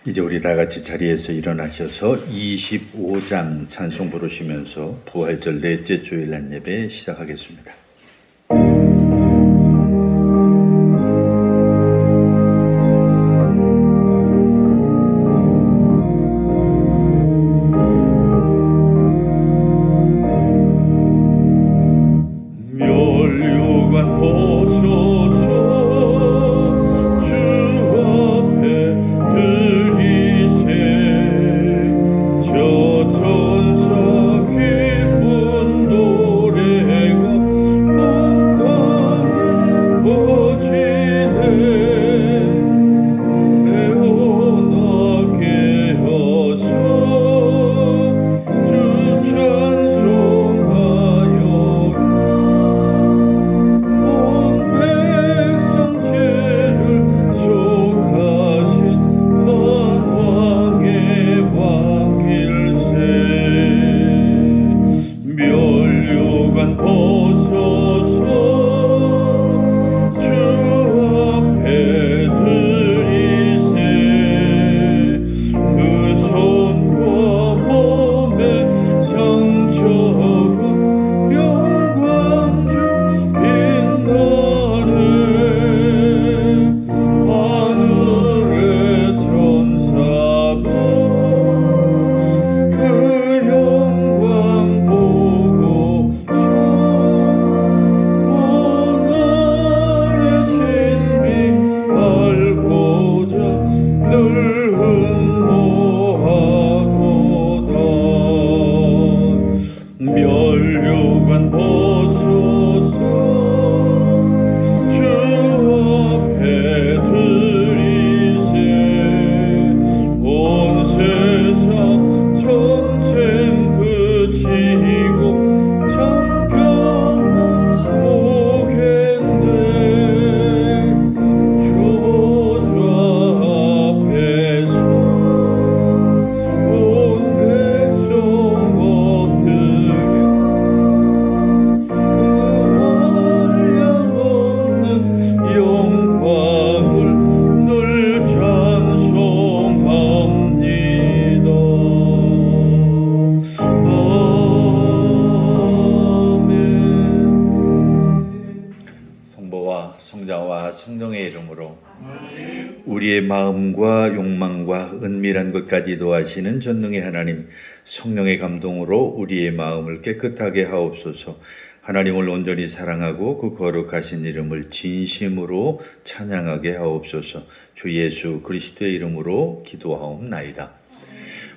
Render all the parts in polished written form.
이제 우리 다 같이 자리에서 일어나셔서 25장 찬송 부르시면서 부활절 넷째 주일 날 예배 시작하겠습니다. 멸류관 보소서 성령의 이름으로 우리의 마음과 욕망과 은밀한 것까지도 아시는 전능의 하나님, 성령의 감동으로 우리의 마음을 깨끗하게 하옵소서. 하나님을 온전히 사랑하고 그 거룩하신 이름을 진심으로 찬양하게 하옵소서. 주 예수 그리스도의 이름으로 기도하옵나이다.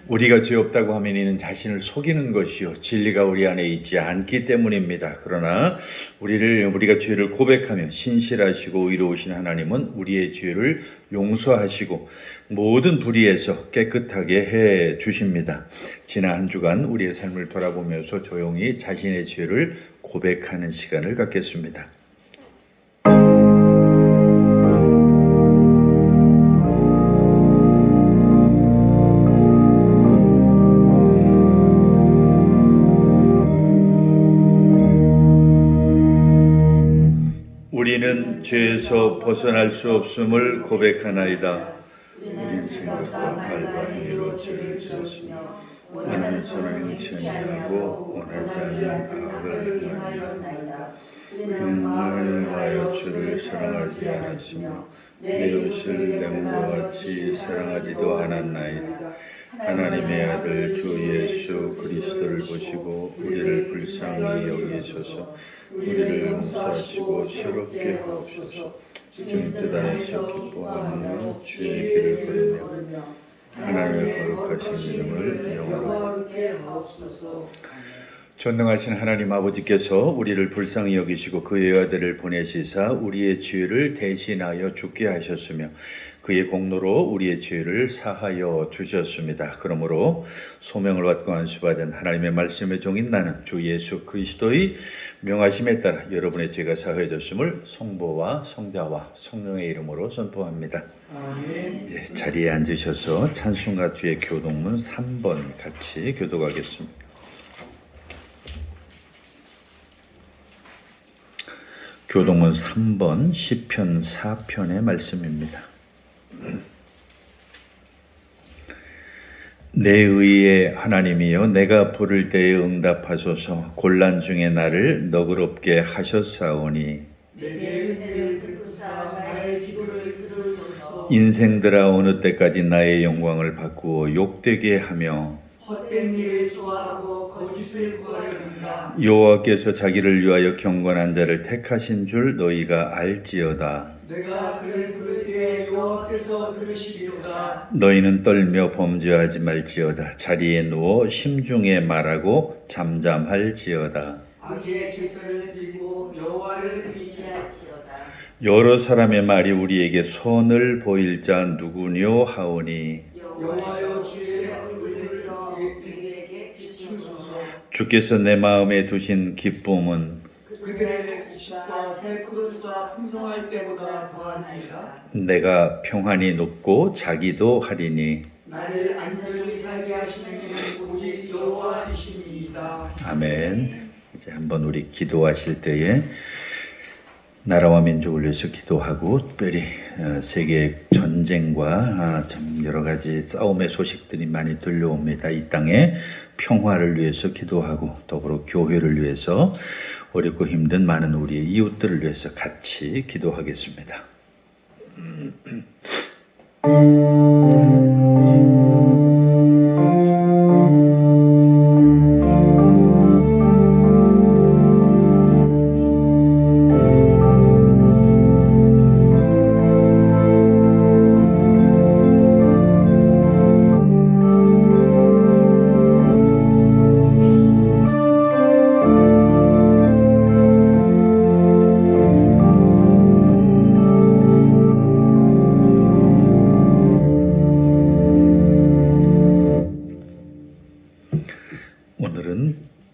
우리가 죄 없다고 하면 이는 자신을 속이는 것이요 진리가 우리 안에 있지 않기 때문입니다. 그러나 우리가 죄를 고백하며 신실하시고 의로우신 하나님은 우리의 죄를 용서하시고 모든 불의에서 깨끗하게 해 주십니다. 지난 한 주간 우리의 삶을 돌아보면서 조용히 자신의 죄를 고백하는 시간을 갖겠습니다. 우리는 죄에서 벗어날 수 없음을 고백하나이다. 우리는 생각과 말과 행위로 죄를 지었으며 원하는 선을 행치 아니하고 원하지 않는 악을 행하나이다. 우리는 마음을 위하여 주를 사랑하지 않았으며 내 이웃을 내 몸과 같이 사랑하지도 않았나이다. 하나님의 아들 주 예수 그리스도를 보시고 우리를 불쌍히 여기셔서 우리를 용서하시고 새롭게 하옵소서. 주님 뜻 안에서 기뻐하며 주의 길을 걸으며 하나님의 거룩하신 이름을 영화롭게 하옵소서. 전능하신 하나님 아버지께서 우리를 불쌍히 여기시고 그의 아들을 보내시사 우리의 죄를 대신하여 죽게 하셨으며 그의 공로로 우리의 죄를 사하여 주셨습니다. 그러므로 소명을 받고 안수받은 하나님의 말씀의 종인 나는 주 예수 그리스도의 명하심에 따라 여러분의 죄가 사하여졌음을 성부와 성자와 성령의 이름으로 선포합니다. 아멘. 자리에 앉으셔서 찬송가 뒤에 교동문 3번 같이 교독하겠습니다. 교동문 3번 시편 4편의 말씀입니다. 내 의의 하나님이여 내가 부를 때에 응답하소서. 곤란 중에 나를 너그럽게 하셨사오니 내게 은혜를 베푸사 나의 기도를 들으소서. 인생들아 어느 때까지 나의 영광을 바꾸어 욕되게 하며 헛된 일을 좋아하고 거짓을 구하려는가. 여호와께서 자기를 위하여 경건한 자를 택하신 줄 너희가 알지어다. 내가 그를 부를 때에 여호와께서 들으시리로다. 너희는 떨며 범죄하지 말지어다. 자리에 누워 심중에 말하고 잠잠할지어다. 악의 제사를 드리고 여호와를 의지할지어다. 여러 사람의 말이 우리에게 선을 보일 자 누구뇨 하오니 여호와여 주의 얼굴을 들어 우리에게 비추소서. 주께서 내 마음에 두신 기쁨은 그들의 지식과 새 포도주가 풍성할 때보다 더하니이다. 내가 평안히 눕고 자기도 하리니 나를 안전히 살게 하시는 이는 오직 여호와이시니이다. 아멘. 이제 한번 우리 기도하실 때에 나라와 민족을 위해서 기도하고 특별히 세계 전쟁과 참 여러 가지 싸움의 소식들이 많이 들려옵니다. 이 땅에 평화를 위해서 기도하고 더불어 교회를 위해서 어렵고 힘든 많은 우리의 이웃들을 위해서 같이 기도하겠습니다.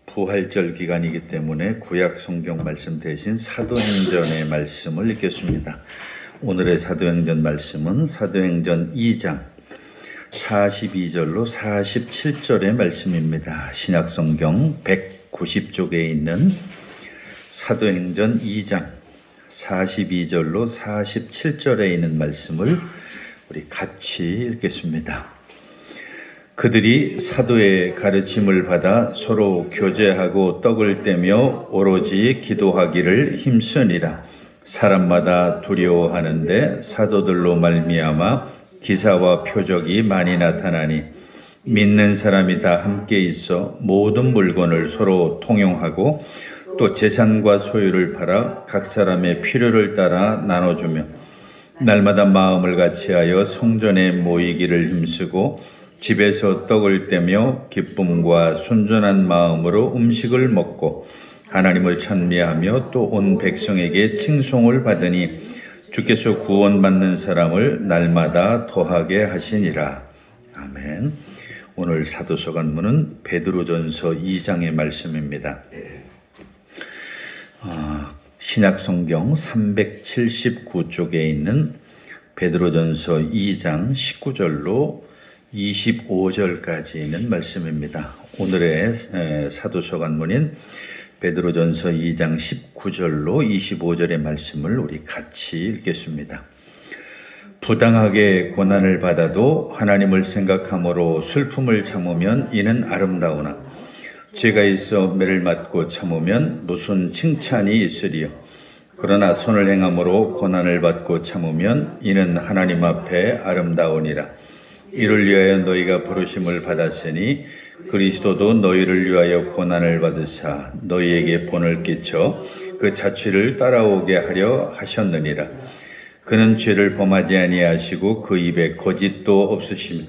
부활절 기간이기 때문에 구약 성경 말씀 대신 사도행전의 말씀을 읽겠습니다. 오늘의 사도행전 말씀은 사도행전 2장 42절로 47절의 말씀입니다. 신약 성경 190쪽에 있는 사도행전 2장 42절로 47절에 있는 말씀을 우리 같이 읽겠습니다. 그들이 사도의 가르침을 받아 서로 교제하고 떡을 떼며 오로지 기도하기를 힘쓰니라. 사람마다 두려워하는데 사도들로 말미암아 기사와 표적이 많이 나타나니 믿는 사람이 다 함께 있어 모든 물건을 서로 통용하고 또 재산과 소유를 팔아 각 사람의 필요를 따라 나눠주며 날마다 마음을 같이하여 성전에 모이기를 힘쓰고 집에서 떡을 떼며 기쁨과 순전한 마음으로 음식을 먹고 하나님을 찬미하며 또 온 백성에게 칭송을 받으니 주께서 구원받는 사람을 날마다 더하게 하시니라. 아멘. 오늘 사도서 간문은 베드로전서 2장의 말씀입니다. 신약 성경 379쪽에 있는 베드로전서 2장 19절로 25절까지 있는 말씀입니다. 오늘의 사도서 간문인 베드로전서 2장 19절로 25절의 말씀을 우리 같이 읽겠습니다. 부당하게 고난을 받아도 하나님을 생각함으로 슬픔을 참으면 이는 아름다우나 죄가 있어 매를 맞고 참으면 무슨 칭찬이 있으리요. 그러나 선을 행함으로 고난을 받고 참으면 이는 하나님 앞에 아름다우니라. 이를 위하여 너희가 부르심을 받았으니 그리스도도 너희를 위하여 고난을 받으사 너희에게 본을 끼쳐 그 자취를 따라오게 하려 하셨느니라. 그는 죄를 범하지 아니하시고 그 입에 거짓도 없으시며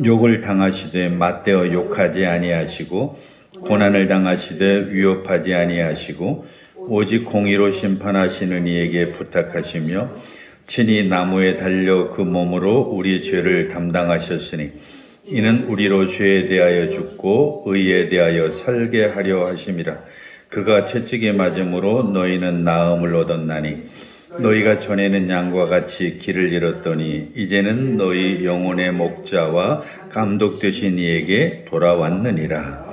욕을 당하시되 맞대어 욕하지 아니하시고 고난을 당하시되 위협하지 아니하시고 오직 공의로 심판하시는 이에게 부탁하시며 친히 나무에 달려 그 몸으로 우리 죄를 담당하셨으니 이는 우리로 죄에 대하여 죽고 의에 대하여 살게 하려 하심이라. 그가 채찍에 맞음으로 너희는 나음을 얻었나니 너희가 전에는 양과 같이 길을 잃었더니 이제는 너희 영혼의 목자와 감독 되신 이에게 돌아왔느니라.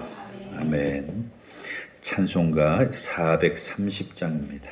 아멘. 찬송가 430장입니다.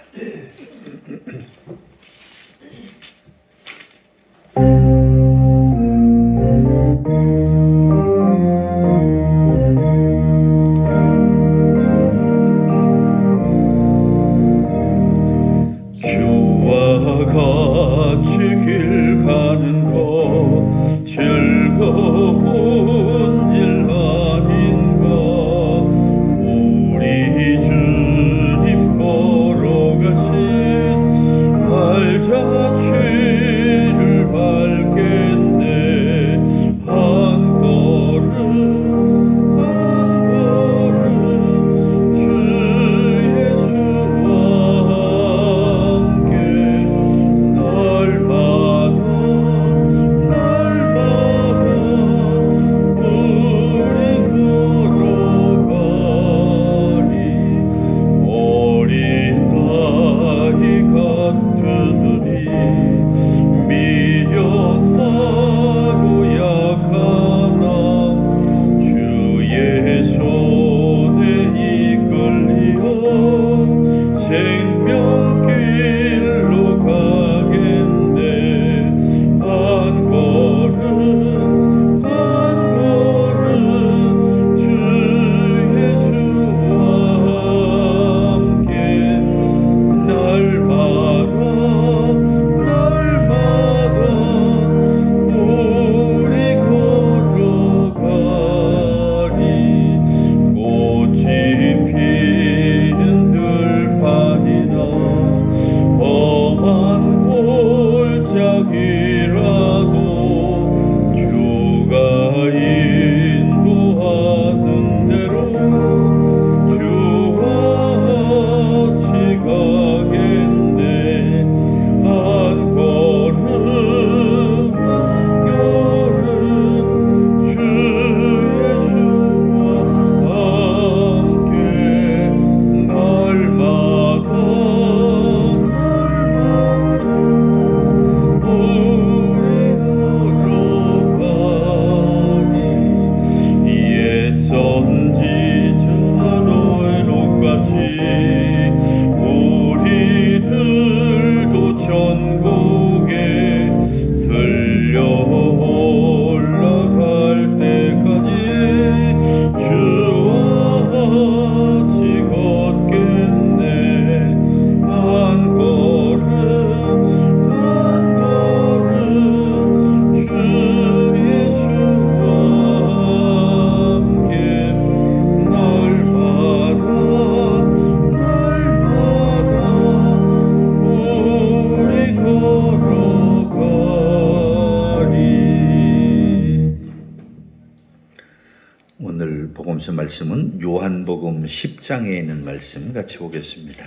복음서 말씀은 요한복음 10장에 있는 말씀 같이 보겠습니다.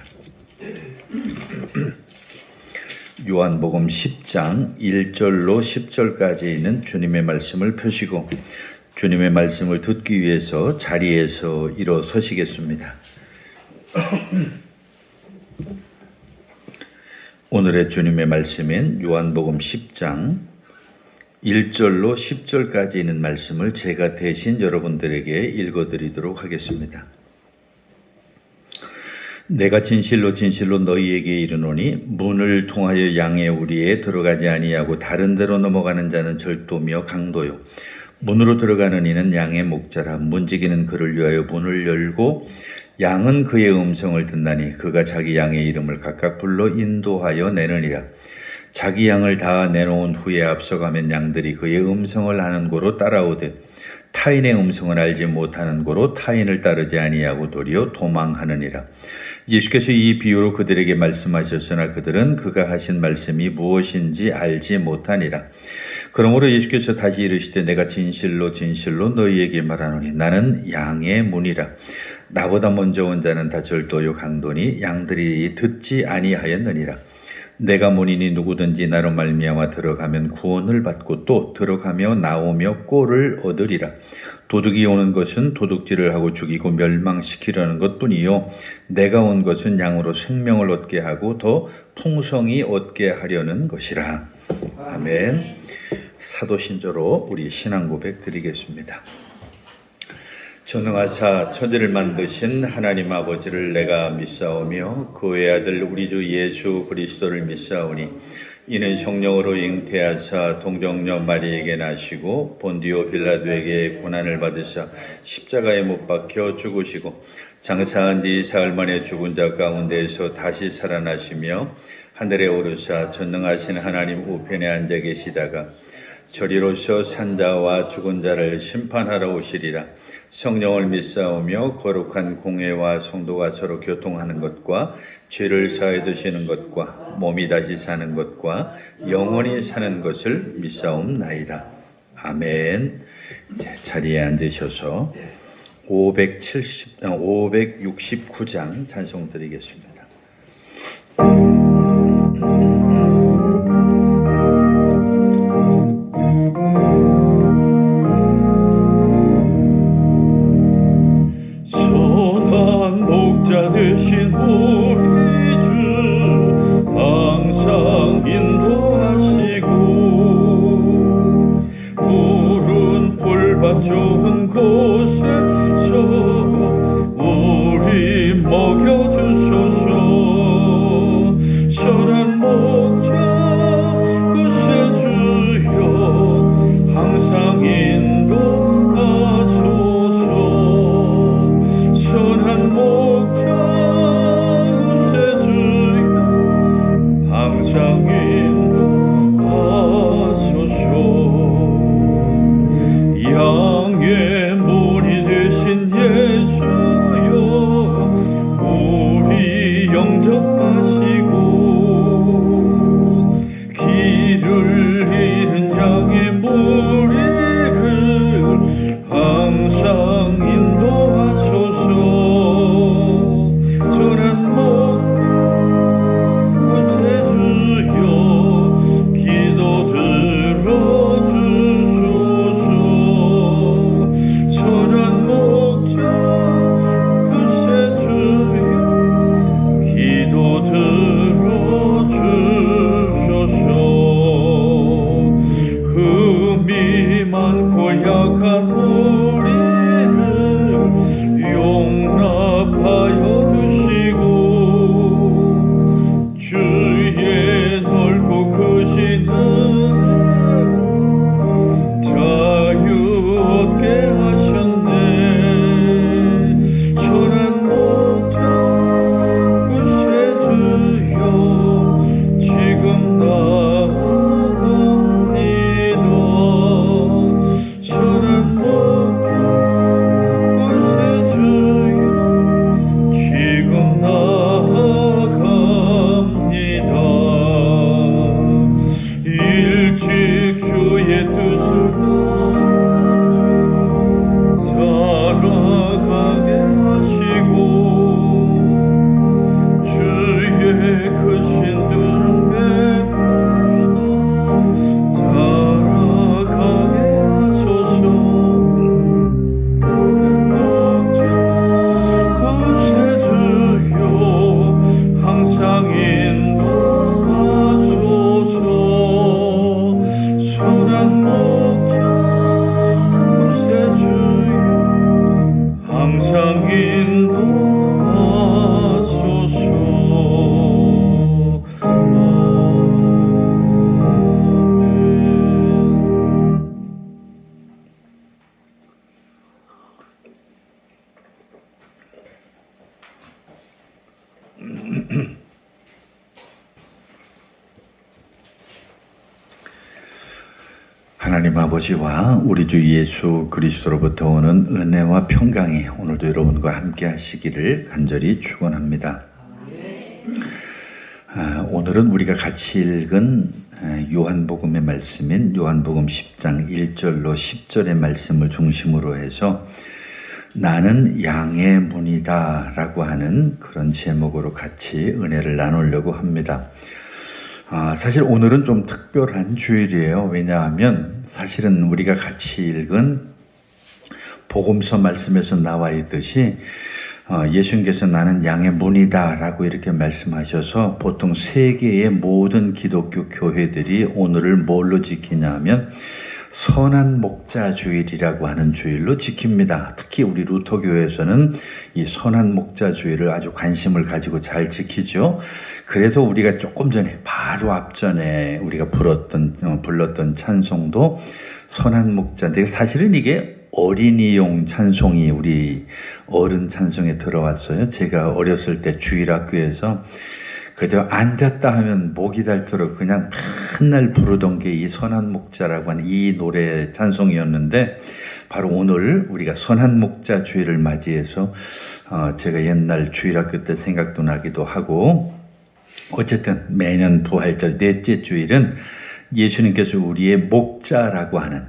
요한복음 10장 1절로 10절까지 있는 주님의 말씀을 펴시고 주님의 말씀을 듣기 위해서 자리에서 일어서시겠습니다. 오늘의 주님의 말씀인 요한복음 10장 1절로 10절까지 있는 말씀을 제가 대신 여러분들에게 읽어드리도록 하겠습니다. 내가 진실로 진실로 너희에게 이르노니 문을 통하여 양의 우리에 들어가지 아니하고 다른 데로 넘어가는 자는 절도며 강도요 문으로 들어가는 이는 양의 목자라. 문지기는 그를 위하여 문을 열고 양은 그의 음성을 듣나니 그가 자기 양의 이름을 각각 불러 인도하여 내느니라. 자기 양을 다 내놓은 후에 앞서가면 양들이 그의 음성을 아는 고로 따라오되 타인의 음성을 알지 못하는 고로 타인을 따르지 아니하고 도리어 도망하느니라. 예수께서 이 비유로 그들에게 말씀하셨으나 그들은 그가 하신 말씀이 무엇인지 알지 못하니라. 그러므로 예수께서 다시 이르시되 내가 진실로 진실로 너희에게 말하노니 나는 양의 문이라. 나보다 먼저 온 자는 다 절도요 강도니 양들이 듣지 아니하였느니라. 내가 문이니 누구든지 나로 말미암아 들어가면 구원을 받고 또 들어가며 나오며 꼴을 얻으리라. 도둑이 오는 것은 도둑질을 하고 죽이고 멸망시키려는 것뿐이요 내가 온 것은 양으로 생명을 얻게 하고 더 풍성히 얻게 하려는 것이라. 아멘. 사도신조로 우리 신앙 고백 드리겠습니다. 전능하사 천지를 만드신 하나님 아버지를 내가 믿사오며 그의 아들 우리 주 예수 그리스도를 믿사오니 이는 성령으로 잉태하사 동정녀 마리에게 나시고 본디오 빌라도에게 고난을 받으사 십자가에 못 박혀 죽으시고 장사한 뒤 사흘 만에 죽은 자 가운데에서 다시 살아나시며 하늘에 오르사 전능하신 하나님 우편에 앉아 계시다가 저리로서 산자와 죽은 자를 심판하러 오시리라. 성령을 믿사오며 거룩한 공회와 성도가 서로 교통하는 것과 죄를 사해 주시는 것과 몸이 다시 사는 것과 영원히 사는 것을 믿사옵나이다. 아멘. 자리에 앉으셔서 569장 찬송 드리겠습니다. 되신 우리 주 항상 인도하시고 푸른 풀밭 좋은 곳에서 우리 먹여주소서. 선한 목자 그새 주여 항상 인도하소서. 선한 목자 항상 인도하소서. 양의 문이 되신 예수여 우리 영접하시고 길을 잃은 양의 무리를 항상 인도하소서. 선한 약한 우리를 용납하여 주시고 주의 넓고 크신 은혜로 자유 얻게 하셨네. 선한 목자 그새 주여 지금 나아갑니다. 선한 목자 그새 주여 지금 나아갑니다. 일찍 주의 뜻을 따라 사랑 하나님 아버지와 우리 주 예수 그리스도로부터 오는 은혜와 평강이 오늘도 여러분과 함께 하시기를 간절히 축원합니다. 오늘은 우리가 같이 읽은 요한복음의 말씀인 요한복음 10장 1절로 10절의 말씀을 중심으로 해서 나는 양의 문이다 라고 하는 그런 제목으로 같이 은혜를 나누려고 합니다. 사실 오늘은 좀 특별한 주일이에요. 왜냐하면 사실은 우리가 같이 읽은 복음서 말씀에서 나와 있듯이 예수님께서 나는 양의 문이다 라고 이렇게 말씀하셔서 보통 세계의 모든 기독교 교회들이 오늘을 뭘로 지키냐 하면 선한 목자 주일이라고 하는 주일로 지킵니다. 특히 우리 루터교회에서는 이 선한 목자 주일을 아주 관심을 가지고 잘 지키죠. 그래서 우리가 조금 전에 바로 앞전에 우리가 불렀던 찬송도 선한 목자인데 사실은 이게 어린이용 찬송이 우리 어른 찬송에 들어왔어요. 제가 어렸을 때 주일학교에서 그저 앉았다 하면 목이 닳도록 그냥 맨날 부르던 게 이 선한 목자라고 하는 이 노래 찬송이었는데 바로 오늘 우리가 선한 목자 주일을 맞이해서 제가 옛날 주일학교 때 생각도 나기도 하고 어쨌든 매년 부활절 넷째 주일은 예수님께서 우리의 목자라고 하는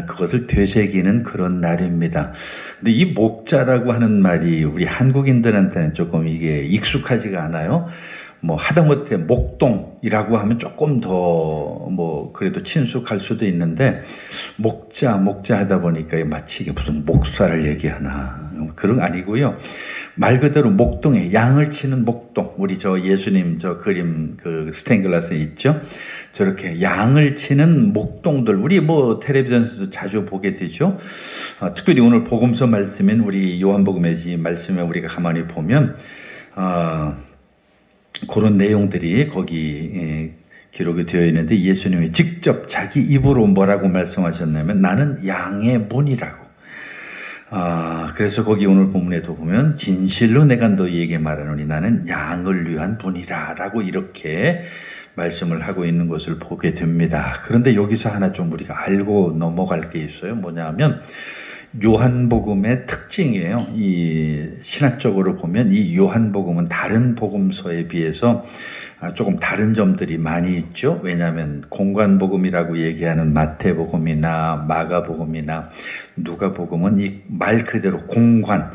그것을 되새기는 그런 날입니다. 근데 이 목자라고 하는 말이 우리 한국인들한테는 조금 이게 익숙하지가 않아요. 뭐 하다못해 목동이라고 하면 조금 더 뭐 그래도 친숙할 수도 있는데 목자 하다 보니까 마치 이게 무슨 목사를 얘기하나 그런 거 아니고요. 말 그대로 목동에 양을 치는 목동. 우리 저 예수님 저 그림 그 스테인글라스에 있죠. 저렇게 양을 치는 목동들 우리 뭐 텔레비전에서 자주 보게 되죠. 특별히 오늘 복음서 말씀인 우리 요한복음의 이 말씀에 우리가 가만히 보면 그런 내용들이 거기 기록이 되어 있는데 예수님이 직접 자기 입으로 뭐라고 말씀하셨냐면 나는 양의 문이라고. 그래서 거기 오늘 본문에도 보면 진실로 내가 너희에게 말하노니 나는 양을 위한 분이라 라고 이렇게 말씀을 하고 있는 것을 보게 됩니다. 그런데 여기서 하나 좀 우리가 알고 넘어갈 게 있어요. 뭐냐 하면 요한복음의 특징이에요. 이 신학적으로 보면 이 요한복음은 다른 복음서에 비해서 조금 다른 점들이 많이 있죠. 왜냐하면 공관복음이라고 얘기하는 마태복음이나 마가복음이나 누가복음은 이 말 그대로 공관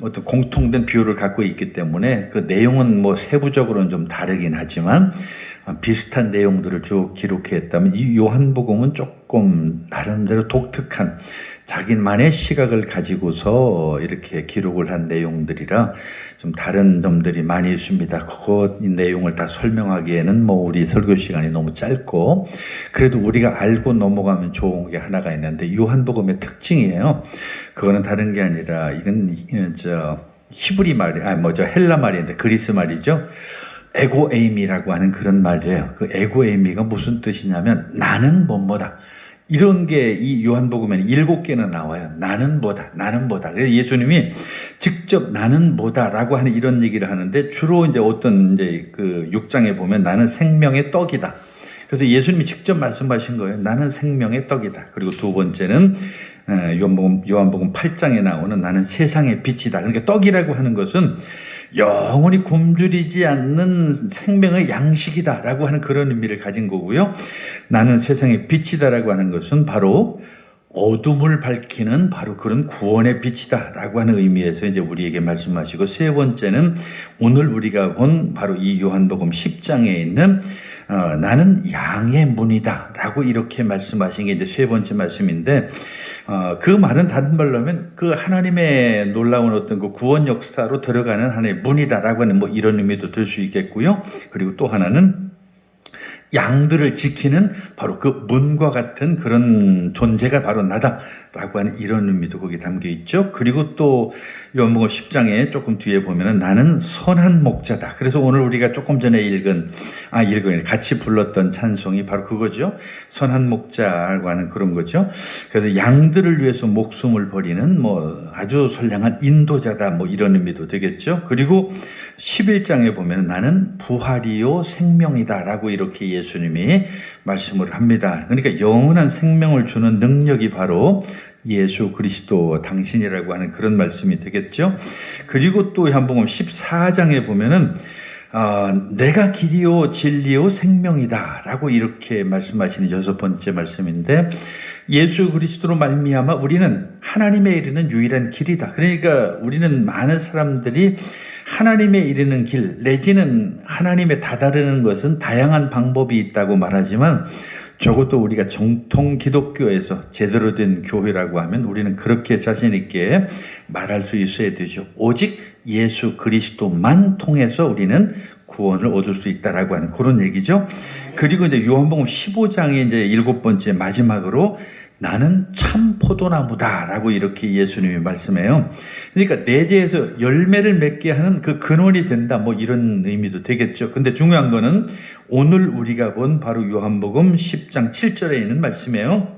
어떤 공통된 비율을 갖고 있기 때문에 그 내용은 뭐 세부적으로는 좀 다르긴 하지만 비슷한 내용들을 쭉 기록했다면 이 요한복음은 조금 나름대로 독특한 자기만의 시각을 가지고서 이렇게 기록을 한 내용들이라 좀 다른 점들이 많이 있습니다. 이 내용을 다 설명하기에는 뭐 우리 설교 시간이 너무 짧고 그래도 우리가 알고 넘어가면 좋은 게 하나가 있는데 요한복음의 특징이에요. 그거는 다른 게 아니라 이건 히브리 말이 헬라 말인데 그리스 말이죠. 에고에이미라고 하는 그런 말이에요. 그 에고에이미가 무슨 뜻이냐면 나는 뭐뭐다. 이런 게 이 요한복음에는 7개나 나와요. 나는 뭐다. 그래서 예수님이 직접 나는 뭐다라고 하는 이런 얘기를 하는데 주로 이제 어떤 이제 그 6장에 보면 나는 생명의 떡이다. 그래서 예수님이 직접 말씀하신 거예요. 나는 생명의 떡이다. 그리고 두 번째는 요한복음 8장에 나오는 나는 세상의 빛이다. 그러니까 떡이라고 하는 것은 영원히 굶주리지 않는 생명의 양식이다라고 하는 그런 의미를 가진 거고요. 나는 세상의 빛이다라고 하는 것은 바로 어둠을 밝히는 바로 그런 구원의 빛이다라고 하는 의미에서 이제 우리에게 말씀하시고 세 번째는 오늘 우리가 본 바로 이 요한복음 10장에 있는 나는 양의 문이다라고 이렇게 말씀하신 게 이제 세 번째 말씀인데 그 말은 다른 말로 하면 그 하나님의 놀라운 어떤 그 구원 역사로 들어가는 하나의 문이다라고 하는 뭐 이런 의미도 들 수 있겠고요. 그리고 또 하나는 양들을 지키는 바로 그 문과 같은 그런 존재가 바로 나다라고 하는 이런 의미도 거기 담겨 있죠. 그리고 또 요한복음 10장에 조금 뒤에 보면은 나는 선한 목자다. 그래서 오늘 우리가 조금 전에 읽은 같이 불렀던 찬송이 바로 그거죠. 선한 목자라고 하는 그런 거죠. 그래서 양들을 위해서 목숨을 버리는 뭐 아주 선량한 인도자다 뭐 이런 의미도 되겠죠. 그리고 11장에 보면 나는 부활이요 생명이다라고 이렇게 예수님이 말씀을 합니다. 그러니까 영원한 생명을 주는 능력이 바로 예수 그리스도 당신이라고 하는 그런 말씀이 되겠죠. 그리고 또 한복음 14장에 보면은 내가 길이요 진리요 생명이다라고 이렇게 말씀하시는 6번째 말씀인데, 예수 그리스도로 말미암아 우리는 하나님에 이르는 유일한 길이다. 그러니까 우리는 많은 사람들이 하나님에 이르는 길 내지는 하나님에 다다르는 것은 다양한 방법이 있다고 말하지만, 적어도 우리가 정통 기독교에서 제대로 된 교회라고 하면 우리는 그렇게 자신 있게 말할 수 있어야 되죠. 오직 예수 그리스도만 통해서 우리는 구원을 얻을 수 있다라고 하는 그런 얘기죠. 그리고 이제 요한복음 15장의 이제 7번째 마지막으로 나는 참 포도나무다라고 이렇게 예수님이 말씀해요. 그러니까 내재에서 열매를 맺게 하는 그 근원이 된다, 뭐 이런 의미도 되겠죠. 근데 중요한 거는 오늘 우리가 본 바로 요한복음 10장 7절에 있는 말씀이에요.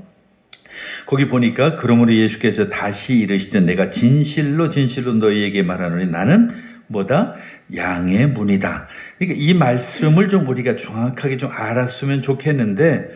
거기 보니까 그러므로 예수께서 다시 이르시되 내가 진실로 진실로 너희에게 말하노니 나는 뭐다? 양의 문이다. 그러니까 이 말씀을 좀 우리가 정확하게 좀 알았으면 좋겠는데,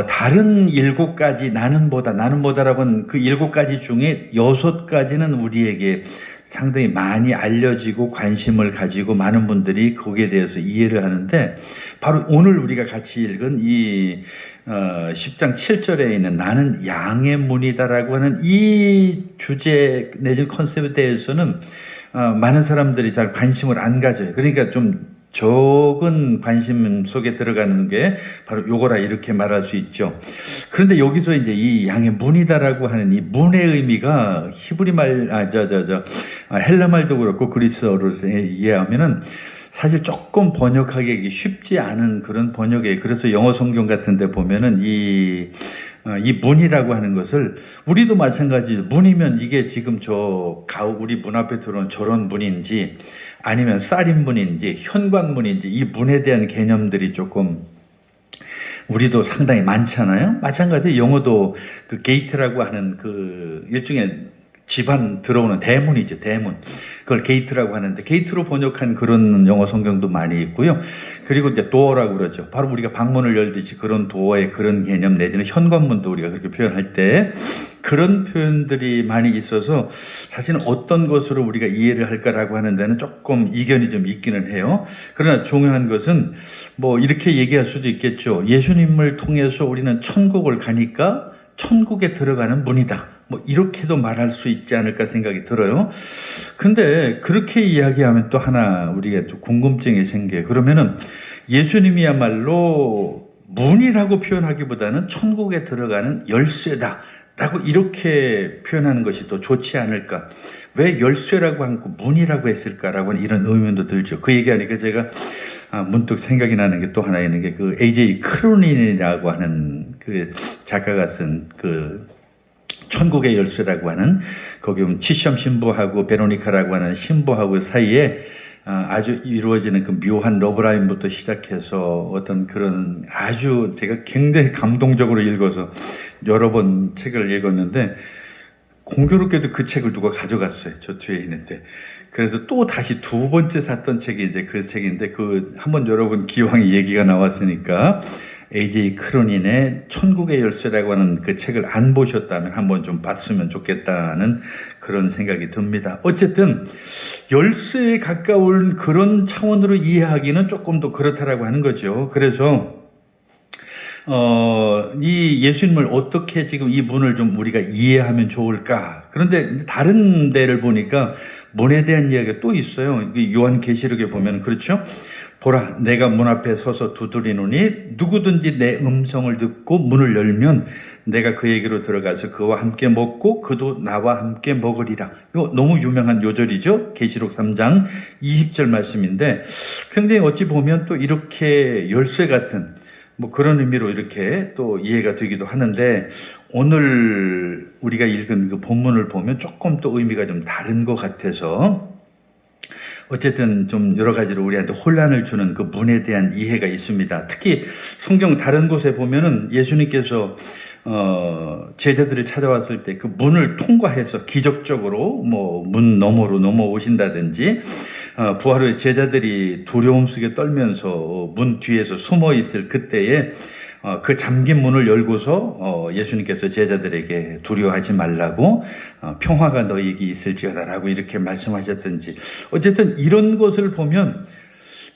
다른 7가지 나는 뭐다라고 하는 그 7가지 중에 6가지는 우리에게 상당히 많이 알려지고 관심을 가지고 많은 분들이 거기에 대해서 이해를 하는데, 바로 오늘 우리가 같이 읽은 이 10장 7절에 있는 나는 양의 문이다라고 하는 이 주제 내지 컨셉에 대해서는 많은 사람들이 잘 관심을 안 가져요. 그러니까 좀 적은 관심 속에 들어가는 게 바로 요거라 이렇게 말할 수 있죠. 그런데 여기서 이제 이 양의 문이다라고 하는 이 문의 의미가 히브리 말, 헬라 말도 그렇고 그리스어로 이해하면은 사실 조금 번역하기 쉽지 않은 그런 번역이에요. 그래서 영어 성경 같은 데 보면은 이 문이라고 하는 것을, 우리도 마찬가지죠. 문이면 이게 지금 우리 문 앞에 들어온 저런 문인지 아니면 쌀인문인지 현관문인지 이 문에 대한 개념들이 조금 우리도 상당히 많잖아요. 마찬가지 영어도 그 게이트라고 하는 그 일종의 집안 들어오는 대문이죠. 대문. 그걸 게이트라고 하는데 게이트로 번역한 그런 영어 성경도 많이 있고요. 그리고 이제 도어라고 그러죠. 바로 우리가 방문을 열듯이 그런 도어의 그런 개념 내지는 현관문도 우리가 그렇게 표현할 때 그런 표현들이 많이 있어서 사실은 어떤 것으로 우리가 이해를 할까라고 하는 데는 조금 이견이 좀 있기는 해요. 그러나 중요한 것은 뭐 이렇게 얘기할 수도 있겠죠. 예수님을 통해서 우리는 천국을 가니까 천국에 들어가는 문이다. 뭐 이렇게도 말할 수 있지 않을까 생각이 들어요. 근데 그렇게 이야기하면 또 하나 우리가 또 궁금증이 생겨요. 그러면은 예수님이야말로 문이라고 표현하기보다는 천국에 들어가는 열쇠다 라고 이렇게 표현하는 것이 더 좋지 않을까. 왜 열쇠라고 않고 문이라고 했을까라고 하는 이런 의문도 들죠. 그 얘기하니까 제가 문득 생각이 나는 게 또 하나 있는 게 그 A.J. 크로닌이라고 하는 그 작가가 쓴 그 천국의 열쇠라고 하는, 거기 보면 치셴 신부하고 베로니카라고 하는 신부하고 사이에 아주 이루어지는 그 묘한 러브라인부터 시작해서 어떤 그런 아주 제가 굉장히 감동적으로 읽어서 여러 번 책을 읽었는데, 공교롭게도 그 책을 누가 가져갔어요. 저 뒤에 있는데. 그래서 또 다시 2번째 샀던 책이 이제 그 책인데, 그 한번 여러분 기왕에 얘기가 나왔으니까 A.J. 크로닌의 천국의 열쇠라고 하는 그 책을 안 보셨다면 한번 좀 봤으면 좋겠다는 그런 생각이 듭니다. 어쨌든 열쇠에 가까운 그런 차원으로 이해하기는 조금 더 그렇다라고 하는 거죠. 그래서 이 예수님을 어떻게 지금 이 문을 좀 우리가 이해하면 좋을까? 그런데 다른 데를 보니까 문에 대한 이야기가 또 있어요. 요한계시록에 보면 그렇죠. 보라, 내가 문 앞에 서서 두드리노니 누구든지 내 음성을 듣고 문을 열면 내가 그에게로 들어가서 그와 함께 먹고 그도 나와 함께 먹으리라. 이거 너무 유명한 요절이죠. 계시록 3장 20절 말씀인데, 굉장히 어찌 보면 또 이렇게 열쇠 같은 뭐 그런 의미로 이렇게 또 이해가 되기도 하는데, 오늘 우리가 읽은 그 본문을 보면 조금 또 의미가 좀 다른 것 같아서 어쨌든 좀 여러 가지로 우리한테 혼란을 주는 그 문에 대한 이해가 있습니다. 특히 성경 다른 곳에 보면은 예수님께서 제자들을 찾아왔을 때 그 문을 통과해서 기적적으로 뭐 문 너머로 넘어오신다든지, 부활 후에 제자들이 두려움 속에 떨면서 문 뒤에서 숨어 있을 그때에 그 잠긴 문을 열고서 예수님께서 제자들에게 두려워하지 말라고 평화가 너희에게 있을지어다라고 이렇게 말씀하셨든지, 어쨌든 이런 것을 보면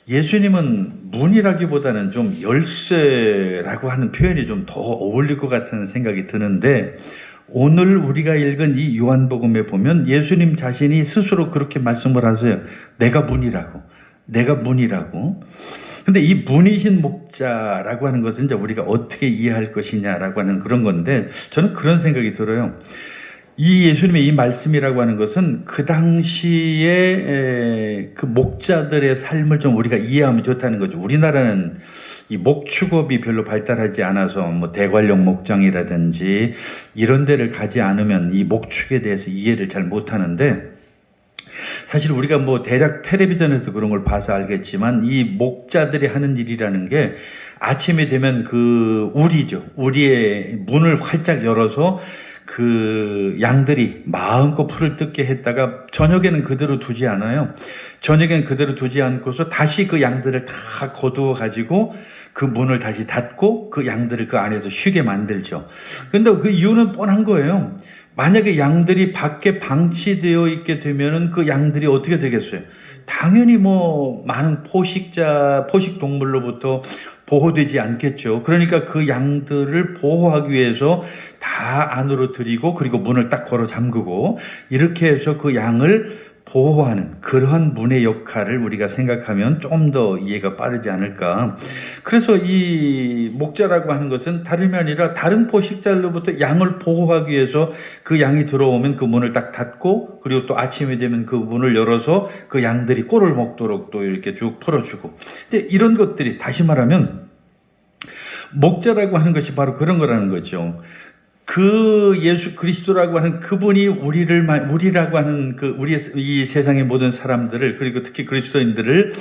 예수님은 문이라기보다는 좀 열쇠라고 하는 표현이 좀 더 어울릴 것 같은 생각이 드는데, 오늘 우리가 읽은 이 요한복음에 보면 예수님 자신이 스스로 그렇게 말씀을 하세요. 내가 문이라고. 내가 문이라고. 근데 이 문이신 목자라고 하는 것은 이제 우리가 어떻게 이해할 것이냐라고 하는 그런 건데, 저는 그런 생각이 들어요. 이 예수님의 이 말씀이라고 하는 것은 그 당시에 그 목자들의 삶을 좀 우리가 이해하면 좋다는 거죠. 우리나라는 이 목축업이 별로 발달하지 않아서 뭐 대관령 목장이라든지 이런 데를 가지 않으면 이 목축에 대해서 이해를 잘 못하는데, 사실 우리가 뭐 대략 텔레비전에서 그런 걸 봐서 알겠지만 이 목자들이 하는 일이라는 게 아침이 되면 그 우리죠. 우리의 문을 활짝 열어서 그 양들이 마음껏 풀을 뜯게 했다가 저녁에는 그대로 두지 않아요. 저녁에는 그대로 두지 않고서 다시 그 양들을 다 거두어 가지고 그 문을 다시 닫고 그 양들을 그 안에서 쉬게 만들죠. 그런데 그 이유는 뻔한 거예요. 만약에 양들이 밖에 방치되어 있게 되면은 그 양들이 어떻게 되겠어요? 당연히 뭐 많은 포식동물로부터 보호되지 않겠죠. 그러니까 그 양들을 보호하기 위해서 다 안으로 들이고 그리고 문을 딱 걸어 잠그고 이렇게 해서 그 양을 보호하는 그러한 문의 역할을 우리가 생각하면 좀 더 이해가 빠르지 않을까. 그래서 이 목자라고 하는 것은 다름이 아니라 다른 포식자로부터 양을 보호하기 위해서 그 양이 들어오면 그 문을 딱 닫고 그리고 또 아침이 되면 그 문을 열어서 그 양들이 꼴을 먹도록 또 이렇게 쭉 풀어주고. 근데 이런 것들이 다시 말하면 목자라고 하는 것이 바로 그런 거라는 거죠. 그 예수 그리스도라고 하는 그분이 우리라고 하는 그 우리 이 세상의 모든 사람들을, 그리고 특히 그리스도인들을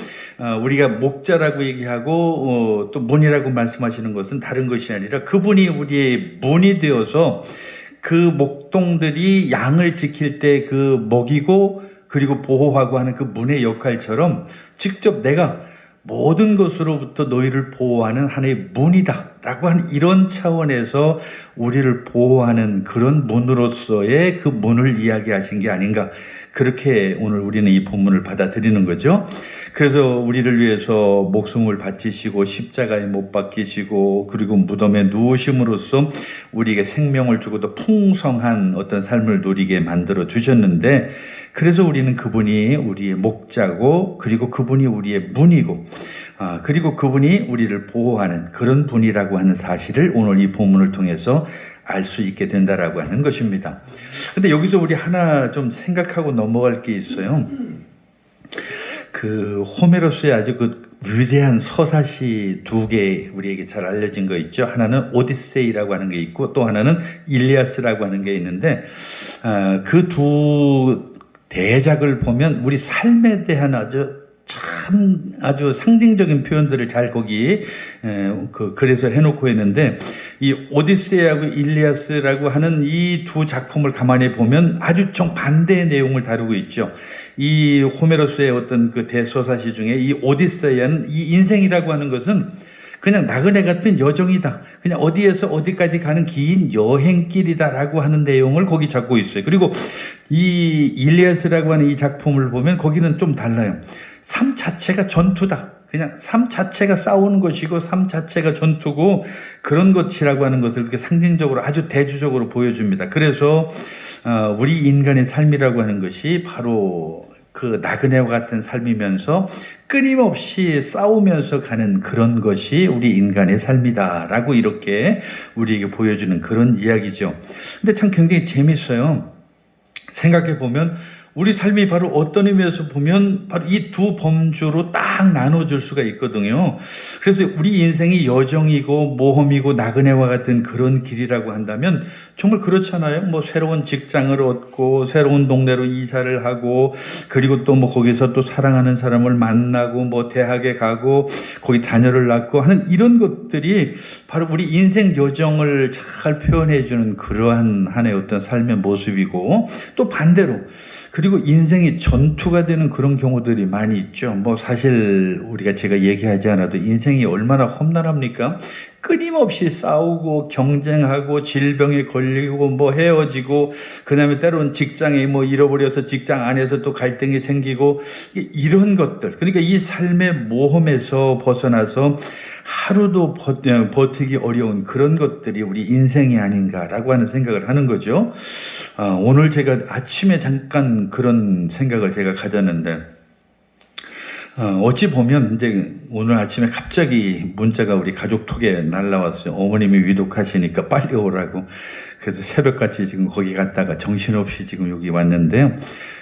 우리가 목자라고 얘기하고 또 문이라고 말씀하시는 것은 다른 것이 아니라 그분이 우리의 문이 되어서 그 목동들이 양을 지킬 때 그 먹이고 그리고 보호하고 하는 그 문의 역할처럼 직접 내가 모든 것으로부터 너희를 보호하는 하나의 문이다 라고 하는 이런 차원에서 우리를 보호하는 그런 문으로서의 그 문을 이야기하신 게 아닌가, 그렇게 오늘 우리는 이 본문을 받아들이는 거죠. 그래서 우리를 위해서 목숨을 바치시고 십자가에 못 박히시고 그리고 무덤에 누우심으로써 우리에게 생명을 주고 또 풍성한 어떤 삶을 누리게 만들어 주셨는데, 그래서 우리는 그분이 우리의 목자고 그리고 그분이 우리의 문이고 그리고 그분이 우리를 보호하는 그런 분이라고 하는 사실을 오늘 이 본문을 통해서 알 수 있게 된다라고 하는 것입니다. 근데 여기서 우리 하나 좀 생각하고 넘어갈 게 있어요. 그 호메로스의 아주 그 위대한 서사시 두 개 우리에게 잘 알려진 거 있죠. 하나는 오디세이라고 하는 게 있고 또 하나는 일리아스라고 하는 게 있는데 그 두 대작을 보면 우리 삶에 대한 아주 상징적인 표현들을 잘 거기 그래서 해놓고 있는데, 이 오디세이하고 일리아스라고 하는 이 두 작품을 가만히 보면 아주 정반대의 내용을 다루고 있죠. 이 호메로스의 어떤 그 대서사시 중에 이 오디세이는 이 인생이라고 하는 것은 그냥 나그네 같은 여정이다. 그냥 어디에서 어디까지 가는 긴 여행길이다라고 하는 내용을 거기 잡고 있어요. 그리고 이 일리아스라고 하는 이 작품을 보면 거기는 좀 달라요. 삶 자체가 전투다. 그냥 삶 자체가 싸우는 것이고 삶 자체가 전투고 그런 것이라고 하는 것을 그렇게 상징적으로 아주 대조적으로 보여줍니다. 그래서 우리 인간의 삶이라고 하는 것이 바로 그 나그네와 같은 삶이면서 끊임없이 싸우면서 가는 그런 것이 우리 인간의 삶이다라고 이렇게 우리에게 보여주는 그런 이야기죠. 근데 참 굉장히 재밌어요. 생각해 보면 우리 삶이 바로 어떤 의미에서 보면 바로 이 두 범주로 딱 나눠줄 수가 있거든요. 그래서 우리 인생이 여정이고 모험이고 나그네와 같은 그런 길이라고 한다면 정말 그렇잖아요. 뭐 새로운 직장을 얻고 새로운 동네로 이사를 하고 그리고 또 뭐 거기서 또 사랑하는 사람을 만나고 뭐 대학에 가고 거기 자녀를 낳고 하는 이런 것들이 바로 우리 인생 여정을 잘 표현해 주는 그러한 한의 어떤 삶의 모습이고, 또 반대로 그리고 인생이 전투가 되는 그런 경우들이 많이 있죠. 뭐 사실 제가 얘기하지 않아도 인생이 얼마나 험난합니까? 끊임없이 싸우고 경쟁하고 질병에 걸리고 뭐 헤어지고 그다음에 때로는 직장에 뭐 잃어버려서 직장 안에서 또 갈등이 생기고 이런 것들. 그러니까 이 삶의 모험에서 벗어나서 하루도 버티기 어려운 그런 것들이 우리 인생이 아닌가라고 하는 생각을 하는 거죠. 오늘 제가 아침에 잠깐 그런 생각을 제가 가졌는데, 어찌 보면 이제 오늘 아침에 갑자기 문자가 우리 가족톡에 날라왔어요. 어머님이 위독하시니까 빨리 오라고. 그래서 새벽같이 지금 거기 갔다가 정신없이 지금 여기 왔는데요.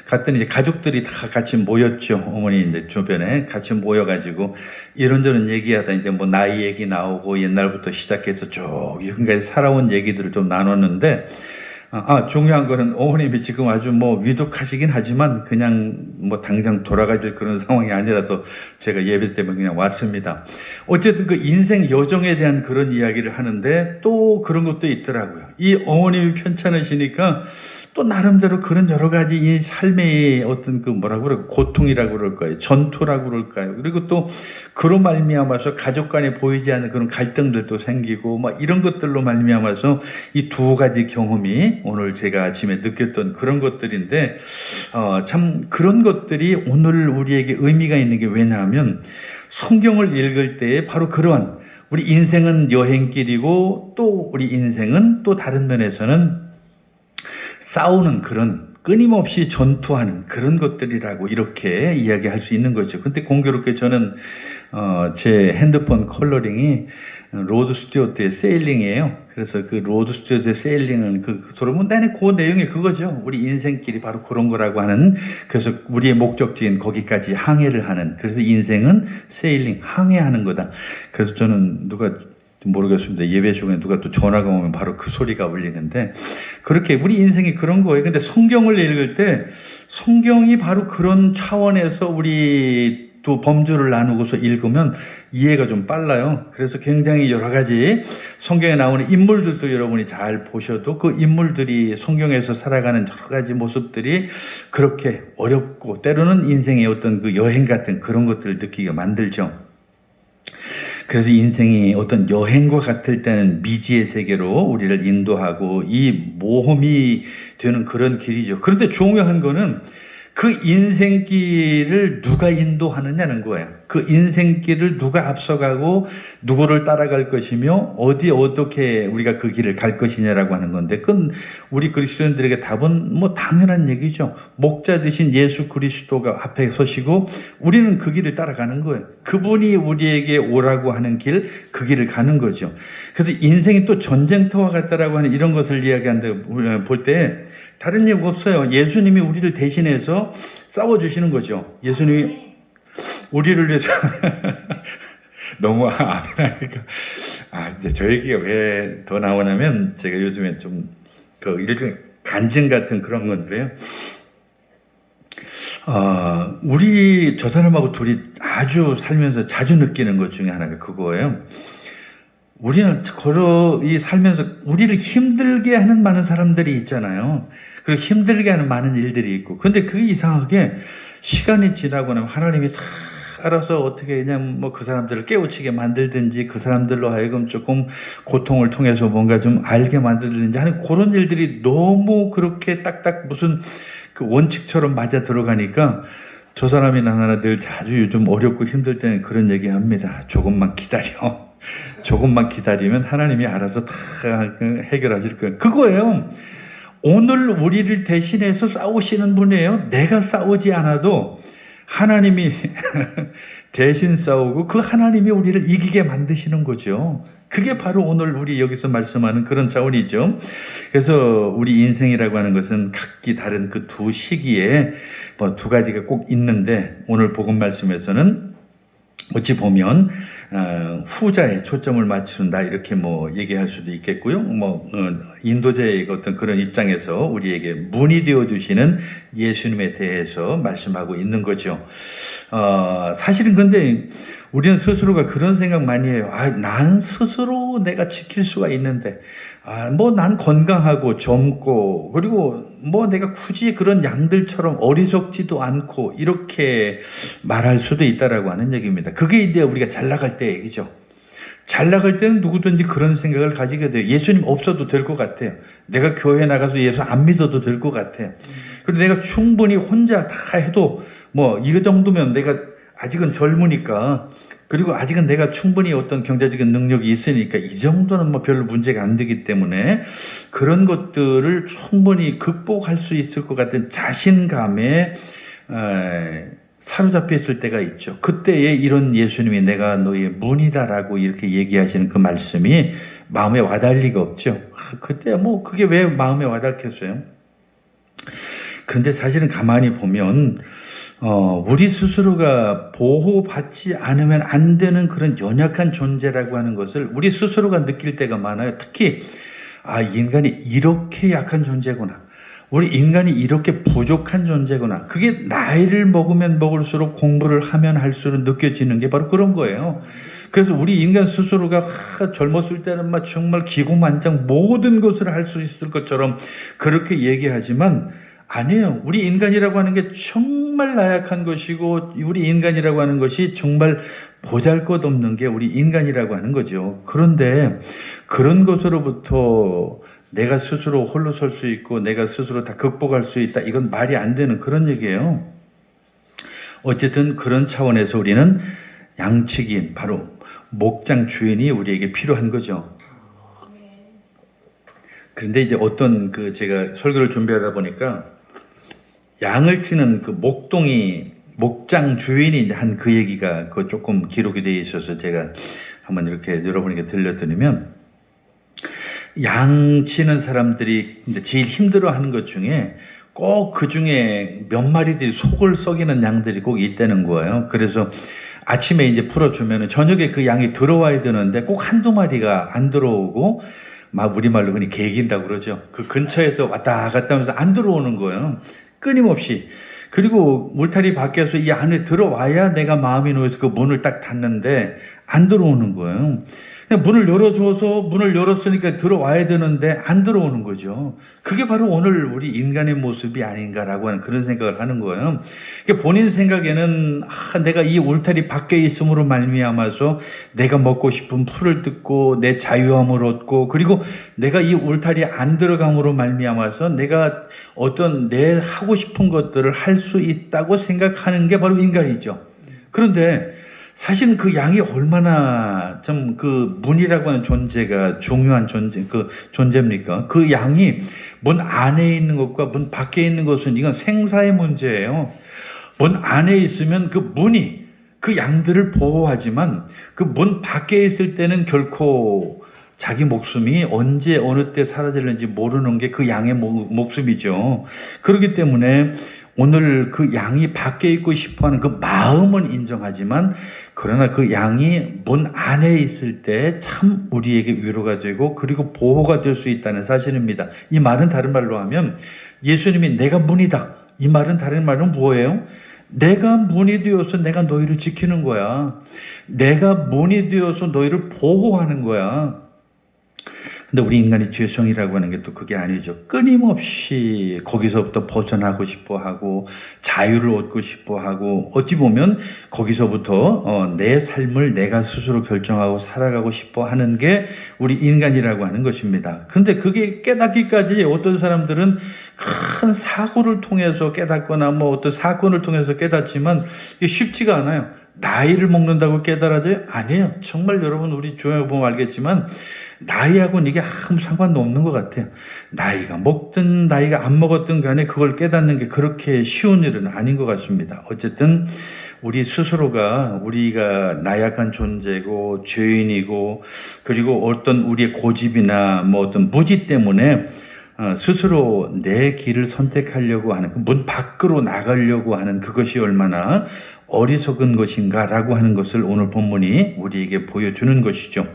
갔더니 이제 가족들이 다 같이 모였죠. 어머니 이제 주변에 같이 모여가지고 이런저런 얘기하다 이제 뭐 나이 얘기 나오고 옛날부터 시작해서 쭉 지금까지 살아온 얘기들을 좀 나눴는데, 중요한 거는 어머님이 지금 아주 뭐 위독하시긴 하지만 그냥 뭐 당장 돌아가실 그런 상황이 아니라서 제가 예배 때문에 그냥 왔습니다. 어쨌든 그 인생 여정에 대한 그런 이야기를 하는데 또 그런 것도 있더라고요. 이 어머님이 편찮으시니까 또 나름대로 그런 여러 가지 이 삶의 어떤 그 뭐라고 그럴까, 고통이라고 그럴까요, 전투라고 그럴까요, 그리고 또 그로 말미암아서 가족 간에 보이지 않는 그런 갈등들도 생기고 막 이런 것들로 말미암아서 이 두 가지 경험이 오늘 제가 아침에 느꼈던 그런 것들인데, 참 그런 것들이 오늘 우리에게 의미가 있는 게 왜냐하면 성경을 읽을 때 바로 그러한 우리 인생은 여행길이고 또 우리 인생은 또 다른 면에서는 싸우는 그런 끊임없이 전투하는 그런 것들이라고 이렇게 이야기할 수 있는 거죠. 근데 공교롭게 저는 제 핸드폰 컬러링이 로드 스튜어트의 세일링이에요. 그래서 그 로드 스튜어트의 세일링은 들어보면 내내 그 내용이 그거죠. 우리 인생길이 바로 그런 거라고 하는, 그래서 우리의 목적지인 거기까지 항해를 하는, 그래서 인생은 세일링, 항해하는 거다. 그래서 저는 누가 모르겠습니다. 예배 중에 누가 또 전화가 오면 바로 그 소리가 울리는데, 그렇게 우리 인생이 그런 거예요. 근데 성경을 읽을 때 성경이 바로 그런 차원에서 우리 두 범주를 나누고서 읽으면 이해가 좀 빨라요. 그래서 굉장히 여러 가지 성경에 나오는 인물들도 여러분이 잘 보셔도 그 인물들이 성경에서 살아가는 여러 가지 모습들이 그렇게 어렵고 때로는 인생의 어떤 그 여행 같은 그런 것들을 느끼게 만들죠. 그래서 인생이 어떤 여행과 같을 때는 미지의 세계로 우리를 인도하고 이 모험이 되는 그런 길이죠. 그런데 중요한 거는 그 인생길을 누가 인도하느냐는 거예요. 그 인생길을 누가 앞서가고 누구를 따라갈 것이며 어떻게 우리가 그 길을 갈 것이냐라고 하는 건데, 그건 우리 그리스도인들에게 답은 뭐 당연한 얘기죠. 목자 되신 예수 그리스도가 앞에 서시고 우리는 그 길을 따라가는 거예요. 그분이 우리에게 오라고 하는 길, 그 길을 가는 거죠. 그래서 인생이 또 전쟁터와 같다라고 하는 이런 것을 이야기하는데 볼 때 다른 얘기 없어요. 예수님이 우리를 대신해서 싸워주시는 거죠. 예수님이 우리를 위해서 너무 아멘하니까 이제 저 얘기가 왜 더 나오냐면, 제가 요즘에 좀 그 일종의 간증 같은 그런 건데요. 우리 저 사람하고 둘이 아주 살면서 자주 느끼는 것 중에 하나가 그거예요. 우리는 이 살면서 우리를 힘들게 하는 많은 사람들이 있잖아요. 그리고 힘들게 하는 많은 일들이 있고, 근데 그게 이상하게 시간이 지나고 나면 하나님이 다 알아서 어떻게 그냥 뭐 그 사람들을 깨우치게 만들든지 그 사람들로 하여금 조금 고통을 통해서 뭔가 좀 알게 만들든지 하는 그런 일들이 너무 그렇게 딱딱 무슨 그 원칙처럼 맞아 들어가니까 저 사람이나 하나 늘 자주 요즘 어렵고 힘들 때는 그런 얘기 합니다. 조금만 기다려. 조금만 기다리면 하나님이 알아서 다 해결하실 거예요. 그거예요. 오늘 우리를 대신해서 싸우시는 분이에요. 내가 싸우지 않아도 하나님이 대신 싸우고 그 하나님이 우리를 이기게 만드시는 거죠. 그게 바로 오늘 우리 여기서 말씀하는 그런 차원이죠. 그래서 우리 인생이라고 하는 것은 각기 다른 그 두 시기에 뭐 두 가지가 꼭 있는데, 오늘 복음 말씀에서는 어찌 보면 후자에 초점을 맞춘다 이렇게 뭐 얘기할 수도 있겠고요. 인도자의 어떤 그런 입장에서 우리에게 문이 되어 주시는 예수님에 대해서 말씀하고 있는 거죠. 사실은 근데 우리는 스스로가 그런 생각 많이 해요. 난 스스로 내가 지킬 수가 있는데, 뭐 난 건강하고 젊고, 그리고 뭐 내가 굳이 그런 양들처럼 어리석지도 않고, 이렇게 말할 수도 있다라고 하는 얘기입니다. 그게 이제 우리가 잘 나갈 때 얘기죠. 잘 나갈 때는 누구든지 그런 생각을 가지게 돼요. 예수님 없어도 될 것 같아요. 내가 교회 나가서 예수 안 믿어도 될 것 같아요. 그리고 내가 충분히 혼자 다 해도 뭐 이 정도면 내가 아직은 젊으니까, 그리고 아직은 내가 충분히 어떤 경제적인 능력이 있으니까 이 정도는 뭐 별로 문제가 안 되기 때문에 그런 것들을 충분히 극복할 수 있을 것 같은 자신감에 사로잡혀 있을 때가 있죠. 그때에 이런 예수님이 내가 너의 문이다라고 이렇게 얘기하시는 그 말씀이 마음에 와닿을 리가 없죠. 그때 뭐 그게 왜 마음에 와닿겠어요? 그런데 사실은 가만히 보면 우리 스스로가 보호받지 않으면 안 되는 그런 연약한 존재라고 하는 것을 우리 스스로가 느낄 때가 많아요. 특히 인간이 이렇게 약한 존재구나, 우리 인간이 이렇게 부족한 존재구나. 그게 나이를 먹으면 먹을수록, 공부를 하면 할수록 느껴지는 게 바로 그런 거예요. 그래서 우리 인간 스스로가 젊었을 때는 막 정말 기고만장 모든 것을 할 수 있을 것처럼 그렇게 얘기하지만 아니에요. 우리 인간이라고 하는 게 정말 나약한 것이고, 우리 인간이라고 하는 것이 정말 보잘것없는 게 우리 인간이라고 하는 거죠. 그런데 그런 것으로부터 내가 스스로 홀로 설 수 있고 내가 스스로 다 극복할 수 있다, 이건 말이 안 되는 그런 얘기예요. 어쨌든 그런 차원에서 우리는 양치기인, 바로 목장 주인이 우리에게 필요한 거죠. 그런데 이제 어떤 제가 설교를 준비하다 보니까 양을 치는 그 목장 주인이 한 그 얘기가 조금 기록이 되어 있어서 제가 한번 이렇게 여러분에게 들려드리면, 양 치는 사람들이 이제 제일 힘들어하는 것 중에 꼭 그 중에 몇 마리들이 속을 썩이는 양들이 꼭 있다는 거예요. 그래서 아침에 이제 풀어주면 저녁에 그 양이 들어와야 되는데 꼭 한두 마리가 안 들어오고, 막 우리말로 그냥 개긴다고 그러죠. 그 근처에서 왔다 갔다 하면서 안 들어오는 거예요. 끊임없이. 그리고 울타리 밖에서 이 안에 들어와야 내가 마음이 놓여서 그 문을 딱 닫는데 안 들어오는 거예요. 그냥 문을 열어줘서, 문을 열었으니까 들어와야 되는데 안 들어오는 거죠. 그게 바로 오늘 우리 인간의 모습이 아닌가라고 하는 그런 생각을 하는 거예요. 본인 생각에는 내가 이 울타리 밖에 있음으로 말미암아서 내가 먹고 싶은 풀을 뜯고 내 자유함을 얻고, 그리고 내가 이 울타리에 안 들어감으로 말미암아서 내가 어떤 내 하고 싶은 것들을 할 수 있다고 생각하는 게 바로 인간이죠. 그런데 사실은 그 양이 얼마나 좀 그 문이라고 하는 존재가 중요한 존재입니까? 그 양이 문 안에 있는 것과 문 밖에 있는 것은 이건 생사의 문제예요. 문 안에 있으면 그 문이 그 양들을 보호하지만 그 문 밖에 있을 때는 결코 자기 목숨이 언제 어느 때 사라질는지 모르는 게 그 양의 목숨이죠. 그렇기 때문에 오늘 그 양이 밖에 있고 싶어하는 그 마음은 인정하지만, 그러나 그 양이 문 안에 있을 때 참 우리에게 위로가 되고 그리고 보호가 될 수 있다는 사실입니다. 이 말은 다른 말로 하면, 예수님이 내가 문이다, 이 말은 다른 말은 뭐예요? 내가 문이 되어서 내가 너희를 지키는 거야. 내가 문이 되어서 너희를 보호하는 거야. 근데 우리 인간의 죄성이라고 하는 게 또 그게 아니죠. 끊임없이 거기서부터 벗어나고 싶어 하고 자유를 얻고 싶어 하고, 어찌 보면 거기서부터 내 삶을 내가 스스로 결정하고 살아가고 싶어 하는 게 우리 인간이라고 하는 것입니다. 근데 그게 깨닫기까지 어떤 사람들은 큰 사고를 통해서 깨닫거나 뭐 어떤 사건을 통해서 깨닫지만 이게 쉽지가 않아요. 나이를 먹는다고 깨달아져요? 아니에요. 정말 여러분, 우리 주에 보면 알겠지만 나이하고는 이게 아무 상관도 없는 것 같아요. 나이가 먹든 나이가 안 먹었든 간에 그걸 깨닫는 게 그렇게 쉬운 일은 아닌 것 같습니다. 어쨌든 우리 스스로가 우리가 나약한 존재고 죄인이고, 그리고 어떤 우리의 고집이나 뭐 어떤 무지 때문에 스스로 내 길을 선택하려고 하는, 문 밖으로 나가려고 하는 그것이 얼마나 어리석은 것인가라고 하는 것을 오늘 본문이 우리에게 보여주는 것이죠.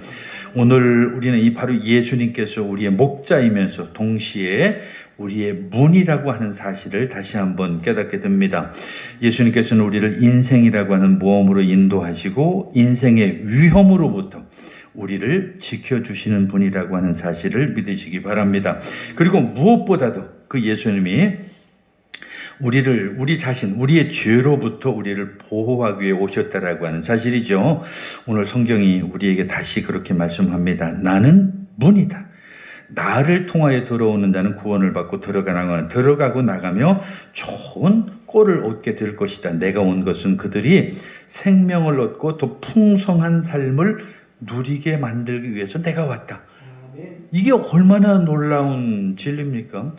오늘 우리는 이 바로 예수님께서 우리의 목자이면서 동시에 우리의 문이라고 하는 사실을 다시 한번 깨닫게 됩니다. 예수님께서는 우리를 인생이라고 하는 모험으로 인도하시고 인생의 위험으로부터 우리를 지켜주시는 분이라고 하는 사실을 믿으시기 바랍니다. 그리고 무엇보다도 그 예수님이 우리 자신, 우리의 죄로부터 우리를 보호하기 위해 오셨다라고 하는 사실이죠. 오늘 성경이 우리에게 다시 그렇게 말씀합니다. 나는 문이다. 나를 통하여 들어오는 자는 구원을 받고 들어가고 나가며 좋은 꼴을 얻게 될 것이다. 내가 온 것은 그들이 생명을 얻고 또 풍성한 삶을 누리게 만들기 위해서 내가 왔다. 이게 얼마나 놀라운 진리입니까?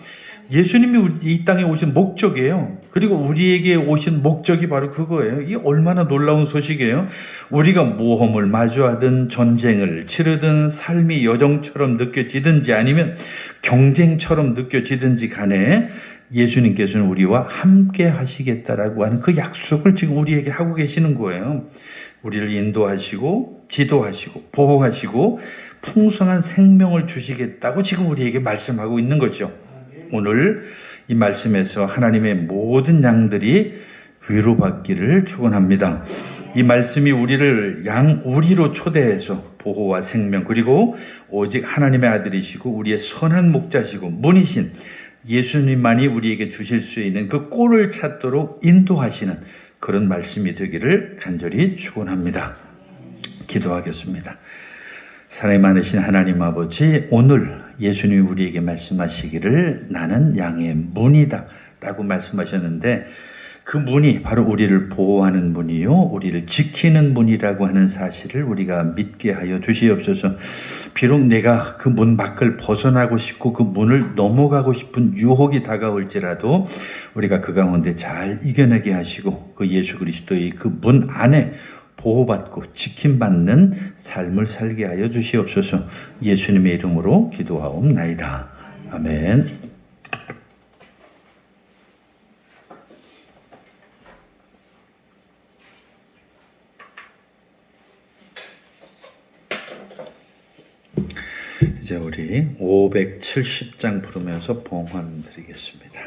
예수님이 이 땅에 오신 목적이에요. 그리고 우리에게 오신 목적이 바로 그거예요. 이게 얼마나 놀라운 소식이에요. 우리가 모험을 마주하든 전쟁을 치르든 삶이 여정처럼 느껴지든지 아니면 경쟁처럼 느껴지든지 간에 예수님께서는 우리와 함께 하시겠다라고 하는 그 약속을 지금 우리에게 하고 계시는 거예요. 우리를 인도하시고 지도하시고 보호하시고 풍성한 생명을 주시겠다고 지금 우리에게 말씀하고 있는 거죠. 오늘 이 말씀에서 하나님의 모든 양들이 위로받기를 축원합니다. 이 말씀이 우리를 우리로 초대해서 보호와 생명 그리고 오직 하나님의 아들이시고 우리의 선한 목자시고 문이신 예수님만이 우리에게 주실 수 있는 그 꼴을 찾도록 인도하시는 그런 말씀이 되기를 간절히 축원합니다. 기도하겠습니다. 사랑이 많으신 하나님 아버지, 오늘 예수님이 우리에게 말씀하시기를 나는 양의 문이다 라고 말씀하셨는데 그 문이 바로 우리를 보호하는 문이요 우리를 지키는 문이라고 하는 사실을 우리가 믿게 하여 주시옵소서. 비록 내가 그 문 밖을 벗어나고 싶고 그 문을 넘어가고 싶은 유혹이 다가올지라도 우리가 그 가운데 잘 이겨내게 하시고 그 예수 그리스도의 그 문 안에 보호받고 지킴받는 삶을 살게 하여 주시옵소서. 예수님의 이름으로 기도하옵나이다. 아멘. 이제 우리 570장 부르면서 봉헌 드리겠습니다.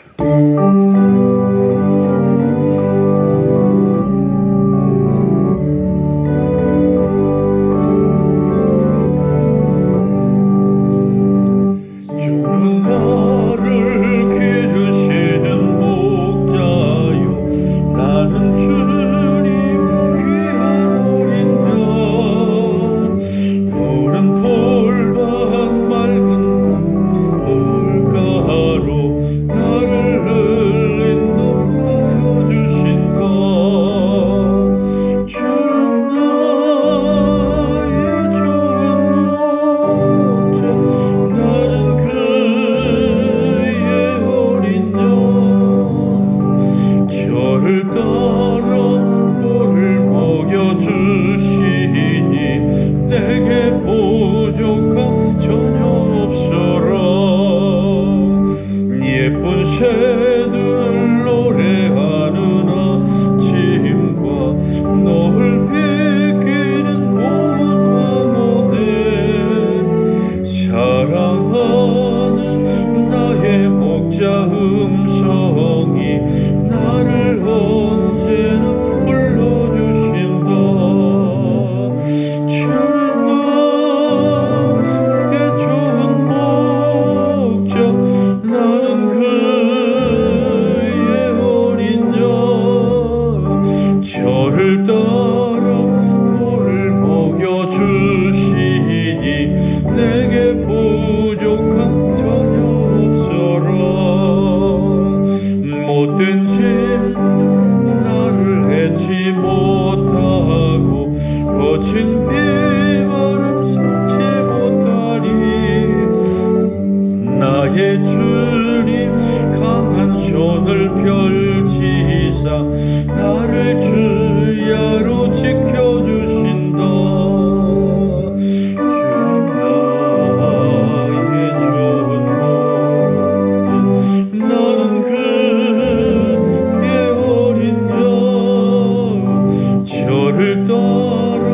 저를 따라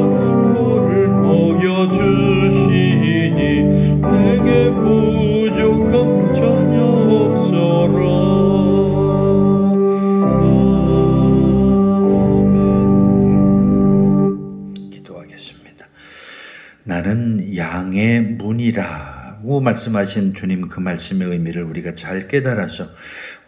꼴을 먹여주시 하고 말씀하신 주님 그 말씀의 의미를 우리가 잘 깨달아서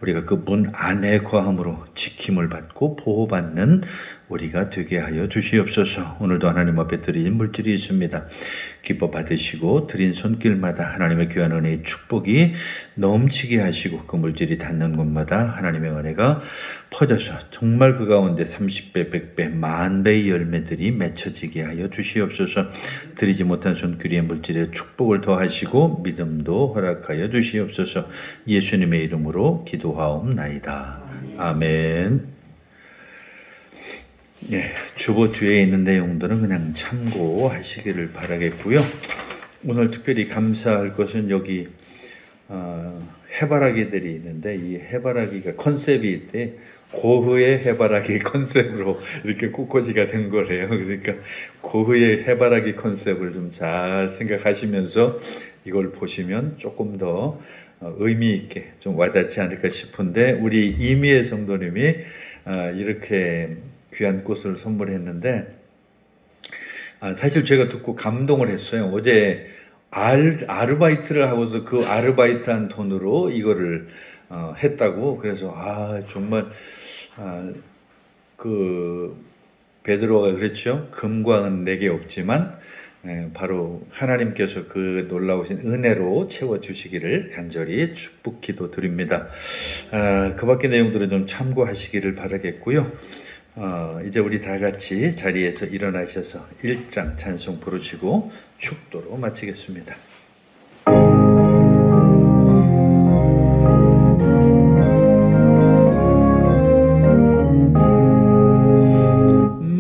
우리가 그 문 안에 거함으로 지킴을 받고 보호받는 우리가 되게 하여 주시옵소서. 오늘도 하나님 앞에 드린 물질이 있습니다. 기뻐 받으시고 드린 손길마다 하나님의 귀한 은혜의 축복이 넘치게 하시고 그 물질이 닿는 곳마다 하나님의 은혜가 퍼져서 정말 그 가운데 30배, 100배, 만배의 열매들이 맺혀지게 하여 주시옵소서. 드리지 못한 손길의 물질의 축복을 더하시고 믿음도 허락하여 주시옵소서. 예수님의 이름으로 기도하옵나이다. 아멘. 네, 주보 뒤에 있는 내용들은 그냥 참고하시기를 바라겠고요. 오늘 특별히 감사할 것은 여기 해바라기들이 있는데 이 해바라기가 컨셉이 있대. 고흐의 해바라기 컨셉으로 이렇게 꽃꽂이가 된 거래요. 그러니까 고흐의 해바라기 컨셉을 좀 잘 생각하시면서 이걸 보시면 조금 더 의미 있게 좀 와닿지 않을까 싶은데 우리 이미애 성도님이 이렇게 귀한 꽃을 선물했는데 사실 제가 듣고 감동을 했어요. 어제 아르바이트를 하고서 그 아르바이트한 돈으로 이거를 했다고. 그래서 정말 그 베드로가 그랬죠. 금광은 내게 없지만 바로 하나님께서 그 놀라우신 은혜로 채워주시기를 간절히 축복 기도드립니다. 그 밖의 내용들은 좀 참고하시기를 바라겠고요. 이제 우리 다 같이 자리에서 일어나셔서 1장 찬송 부르시고 축도로 마치겠습니다.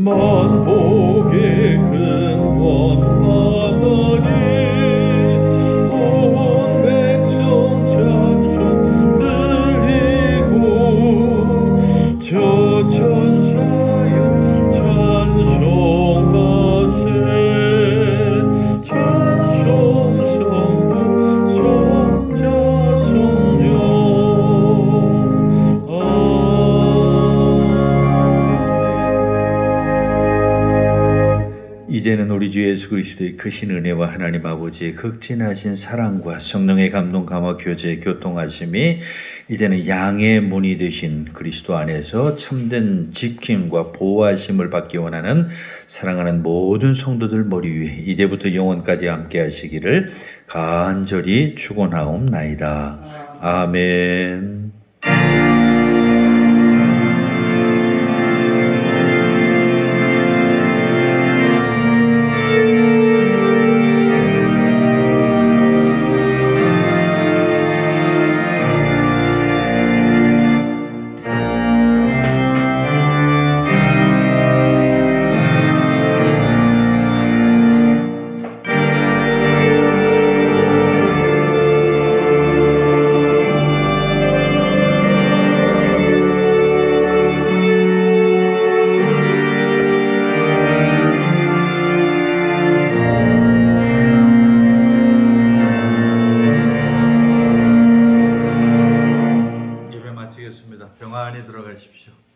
만복의 근원 하나님 온 백성 찬송 드리고 저 천사여 찬송하세 찬송 성부 성자 성령 이제는 우리 주 예수 그리스도의 크신 은혜와 하나님 아버지의 극진하신 사랑과 성령의 감동 감화 교제 교통하심이 이제는 양의 문이 되신 그리스도 안에서 참된 지킴과 보호하심을 받기 원하는 사랑하는 모든 성도들 머리 위에 이제부터 영원까지 함께 하시기를 간절히 축원하옵나이다. 아멘.